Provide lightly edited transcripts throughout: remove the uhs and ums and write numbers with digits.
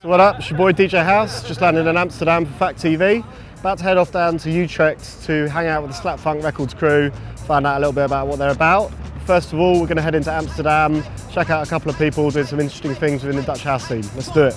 What up, it's your boy DJ Haus, just landed in Amsterdam for Fact TV. About to head off down to Utrecht to hang out with the Slap Funk Records crew, find out a little bit about what they're about. First of all, we're going to head into Amsterdam, check out a couple of people doing some interesting things within the Dutch house scene. Let's do it.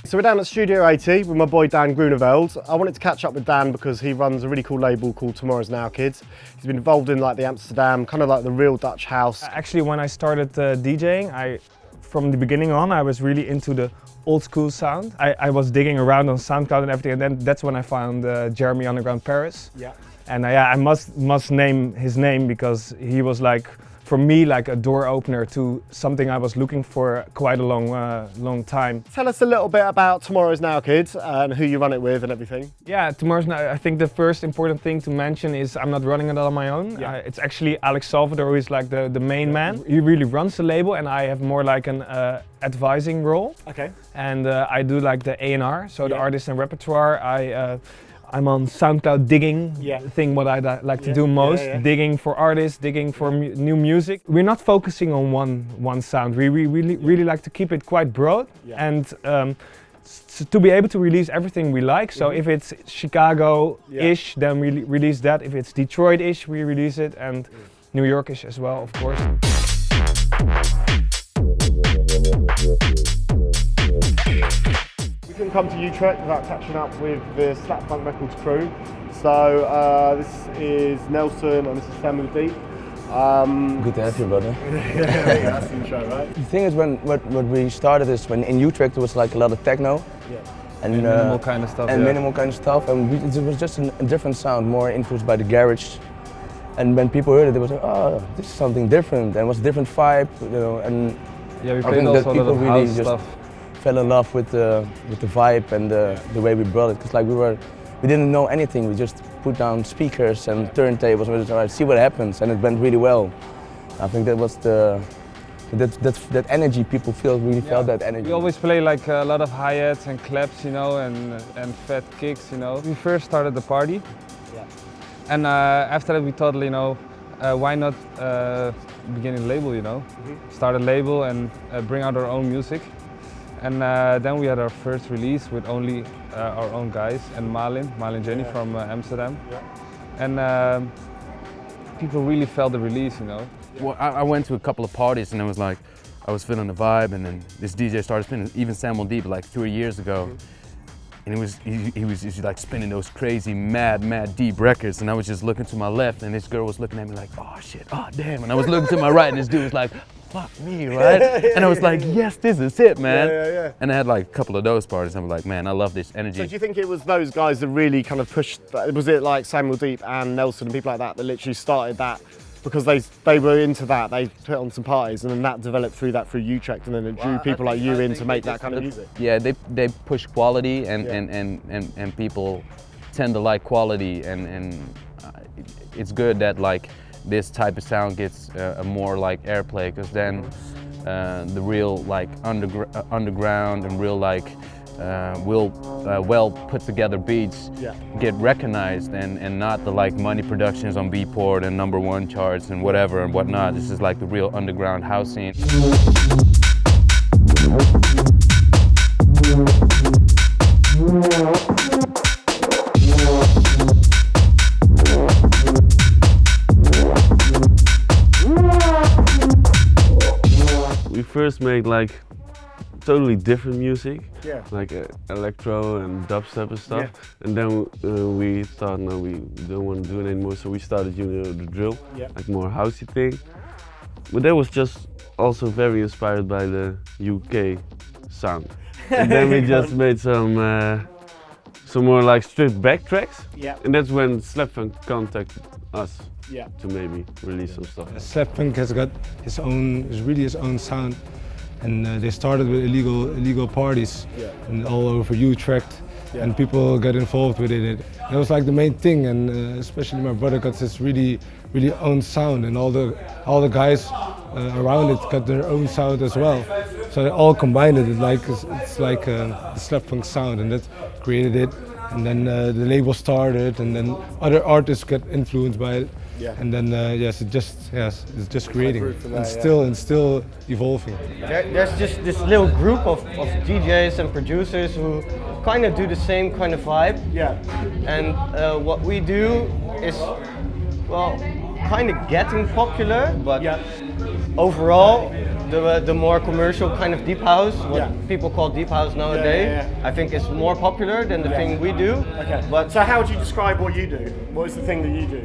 So we're down at Studio 80 with my boy Daan Groeneveld. I wanted to catch up with Dan because he runs a really cool label called Tomorrow's Now Kids. He's been involved in like the Amsterdam, kind of like the real Dutch house. Actually, when I started DJing, from the beginning on, I was really into the old school sound. I was digging around on SoundCloud and everything, and then that's when I found Jeremy Underground Paris. Yeah. And I must name his name because he was like, for me, like a door opener to something I was looking for quite a long time. Tell us a little bit about Tomorrow's Now Kids and who you run it with and everything. Yeah, Tomorrow's Now, I think the first important thing to mention is I'm not running it on my own. Yeah. It's actually Alex Salvador who is like the main man. He really runs the label and I have more like an advising role. Okay. And I do like the A&R, so the artist and repertoire. I'm on SoundCloud digging, thing what I like to do most, digging for artists, digging for new music. We're not focusing on one sound. We really like to keep it quite broad and to be able to release everything we like. So if it's Chicago-ish, then we release that. If it's Detroit-ish, we release it, and New York-ish as well, of course. We couldn't come to Utrecht without catching up with the Slap Funk Records crew. So this is Nelson and this is Samuel D. Good to have you, brother. That's the intro, right? The thing is, what we started is when in Utrecht there was like a lot of techno. And minimal kind of stuff. Minimal kind of stuff, and it was just a different sound, more influenced by the garage. And when people heard it, they was like, oh, this is something different, and it was a different vibe, you know. And yeah, we played also a lot of really house stuff. Fell in love with the vibe and the way we brought it, because like we didn't know anything. We just put down speakers and turntables. We just like, see what happens, and it went really well. I think that was that energy people really felt that energy. We always play like a lot of hi-hats and claps, you know, and fat kicks, you know. We first started the party, and after that we thought, you know, why not begin a label, you know, start a label and bring out our own music. And then we had our first release with only our own guys and Malin Jenny from Amsterdam. And people really felt the release, you know. Well, I went to a couple of parties and it was like, I was feeling the vibe, and then this DJ started spinning, even Samuel D, like 3 years ago. And he was like spinning those crazy, mad deep records, and I was just looking to my left and this girl was looking at me like, oh shit, oh damn. And I was looking to my right and this dude was like, fuck me, right? And I was like, yes, this is it, man. And I had like a couple of those parties. I was like, man, I love this energy. So do you think it was those guys that really kind of pushed, was it like Samuel Deep and Nelson and people like that literally started that because they were into that, they put on some parties, and then that developed through Utrecht, and then it drew people like you in to make that kind of music? Yeah, they push quality and people tend to like quality, and it's good that like this type of sound gets a more like airplay, because then the real like underground and real like well put together beats get recognized, and not the like money productions on Beatport and #1 charts and whatever and whatnot. This is like the real underground house scene. We first made like totally different music, like electro and dubstep and stuff. And then we thought, no, we don't want to do it anymore, so we started using the drill, like more housey thing. But that was just also very inspired by the UK sound. And then we just made some more like stripped back tracks. And that's when Slap Funk contacted us to maybe release some stuff. Slap Funk has got his own sound. And they started with illegal parties and all over Utrecht, and people got involved with it. That was like the main thing, and especially my brother got this really own sound, and all the guys around it got their own sound as well. So they all combined it. It's like the Slap Funk sound, and that created it. and then the label started, and then other artists get influenced by it. Yeah. And then it's just creating, there, and still evolving. There's just this little group of DJs and producers who kind of do the same kind of vibe. Yeah. And what we do is, well, kind of getting popular, but overall, the more commercial kind of deep house, what people call deep house nowadays, I think is more popular than the thing we do. Okay. But so how would you describe what you do? What is the thing that you do?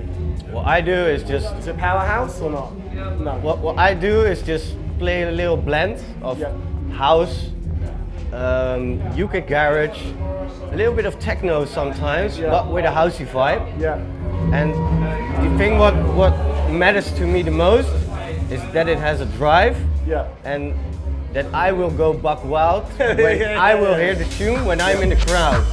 what I do is just, Is it powerhouse or not? No. what I do is just play a little blend of house, UK garage, a little bit of techno sometimes, but with a housey vibe. Yeah. And the thing what matters to me the most is that it has a drive, and that I will go buck wild when I will hear the tune when I'm in the crowd.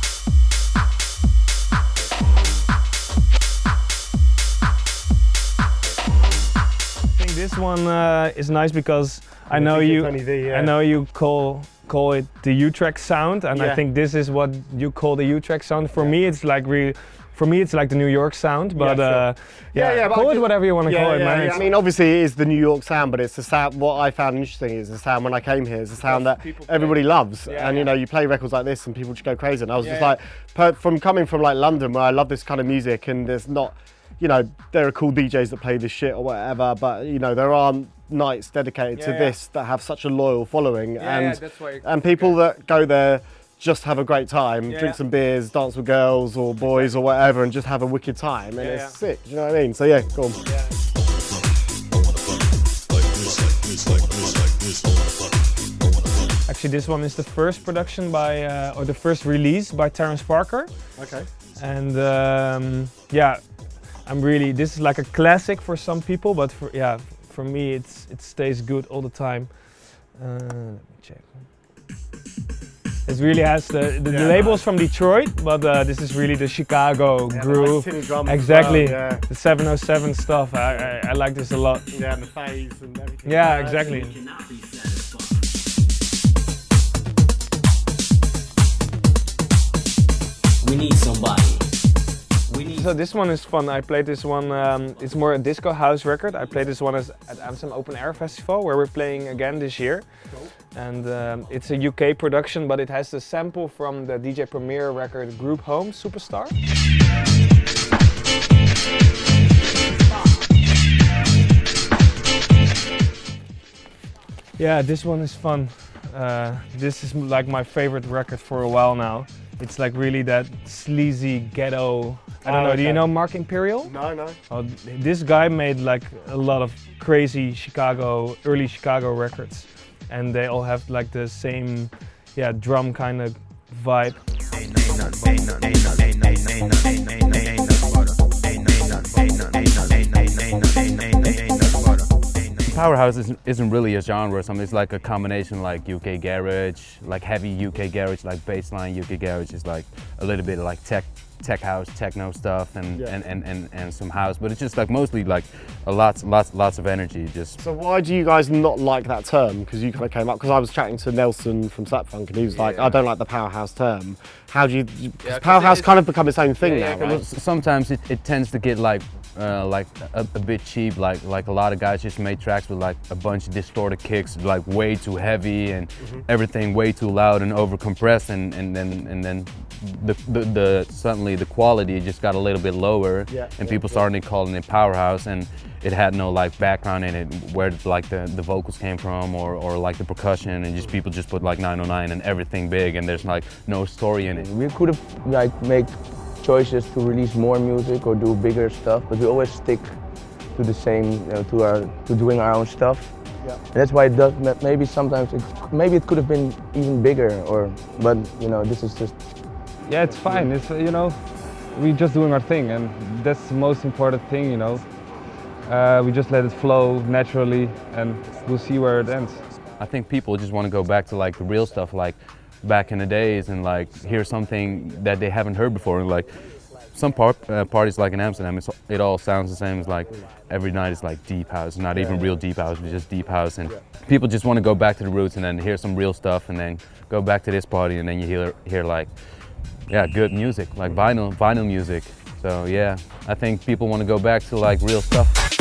I think this one is nice because I know you call it the Utrecht sound, and I think this is what you call the Utrecht sound. For me, it's like the New York sound, but call it whatever you want to call it, man. I mean, obviously it is the New York sound, but it's the sound. What I found interesting is the sound when I came here is the sound that everybody loves, and you know, you play records like this and people just go crazy. And I was just like, from coming from like London, where I love this kind of music, and there's not, you know, there are cool DJs that play this shit or whatever, but you know, there aren't nights dedicated to this that have such a loyal following, and people that go there just have a great time, drink some beers, dance with girls or boys or whatever, and just have a wicked time, and it's sick. Do you know what I mean? So yeah, go on. Actually, this one is the first production by, or the first release by Terrence Parker. Okay. And this is like a classic for some people, but for me it stays good all the time. Let me check. It really has the labels from Detroit, but this is really the Chicago groove. Exactly, the 707 stuff. I like this a lot. Yeah, and the phase and everything. Yeah, exactly. We need somebody. So this one is fun. I played this one, it's more a disco house record. I played this one at Amsterdam Open Air Festival, where we're playing again this year. Cool. And it's a UK production, but it has the sample from the DJ Premier record Group Home Superstar. Yeah, this one is fun. This is like my favorite record for a while now. It's like really that sleazy ghetto. I don't know, do you know Mark Imperial? No. Oh, this guy made like a lot of crazy early Chicago records. And they all have like the same, drum kind of vibe. Powerhouse isn't really a genre or something. It's like a combination, like UK garage, like heavy UK garage, like bassline UK garage is like a little bit of like tech house, techno stuff, and some house. But it's just like mostly like lots of energy. Just. So why do you guys not like that term? Because you kind of came up. Because I was chatting to Nelson from Slapfunk, and he was like, I don't like the powerhouse term. How do you? Powerhouse kind of become its own thing now, right? Sometimes it tends to get like a bit cheap, like a lot of guys just make tracks with like a bunch of distorted kicks, like way too heavy and everything way too loud and over compressed, and then suddenly the quality just got a little bit lower, and people started calling it powerhouse, and it had no like background in it, where like the vocals came from or like the percussion, and just people just put like 909 and everything big, and there's like no story in it. We could have like made choices to release more music or do bigger stuff, but we always stick to the same, to doing our own stuff. Yeah. And that's why it does. Maybe sometimes maybe it could have been even bigger, but this is just. Yeah, it's fine. It's we're just doing our thing, and that's the most important thing. We just let it flow naturally, and we'll see where it ends. I think people just want to go back to like the real stuff, like back in the days, and like hear something that they haven't heard before. Like some parties like in Amsterdam, it all sounds the same. It's like every night is like deep house, not even real deep house, but just deep house. And people just want to go back to the roots and then hear some real stuff, and then go back to this party, and then you hear like yeah, good music, like vinyl music. So yeah, I think people want to go back to like real stuff.